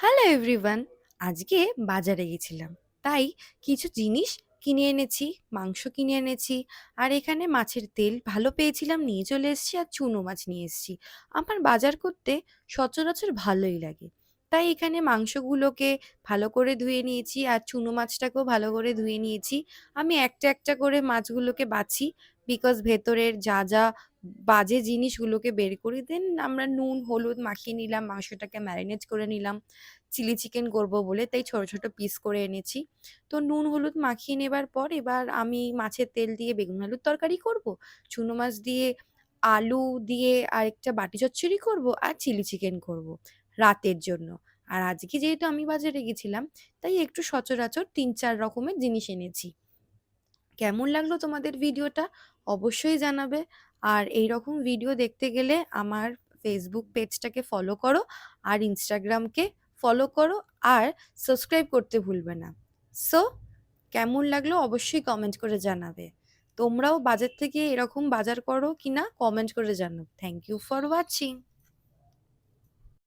Hello everyone. আজকে বাজারে গেছিলাম, তাই কিছু জিনিস কিনে এনেছি। মাংস কিনে এনেছি, আর এখানে মাছের তেল ভালো পেয়েছিলাম, নিয়ে চলে এসেছি, আর চুনো মাছ নিয়ে এসেছি। আমার বাজার করতে সচরাচর ভালোই লাগে, তাই এখানে মাংসগুলোকে ভালো করে ধুয়ে নিয়েছি, আর চুনো মাছটাকেও ভালো করে ধুয়ে নিয়েছি। আমি একটা একটা করে মাছগুলোকে বাছি, বিকজ ভেতরের যা যা বাজে জিনিসগুলোকে বের করে দেন। আমরা নুন হলুদ মাখিয়ে নিলাম, মাংসটাকে ম্যারিনেট করে নিলাম চিলি চিকেন করব বলে, তাই ছোট ছোট পিস করে এনেছি। তো নুন হলুদ মাখিয়ে নেবার পর এবার আমি মাছের তেল দিয়ে বেগুন আলুর তরকারি করব, চুনো মাছ দিয়ে আলু দিয়ে আরেকটা বাটি চচ্চড়ি করব, আর চিলি চিকেন করব রাতের জন্য। আর আজকে যেহেতু আমি বাজারে গেছিলাম, তাই একটু সচরাচর ৩-৪ রকমের জিনিস এনেছি। কেমন লাগলো তোমাদের ভিডিওটা অবশ্যই জানাবে। আর এই রকম ভিডিও দেখতে গেলে আমার ফেসবুক পেজটাকে ফলো করো, আর ইনস্টাগ্রামকে ফলো করো, আর সাবস্ক্রাইব করতে ভুলবে না। সো কেমন লাগলো অবশ্যই কমেন্ট করে জানাবে। তোমরাও বাজার থেকে এরকম বাজার করো কিনা কমেন্ট করে জানাও। Thank you for watching.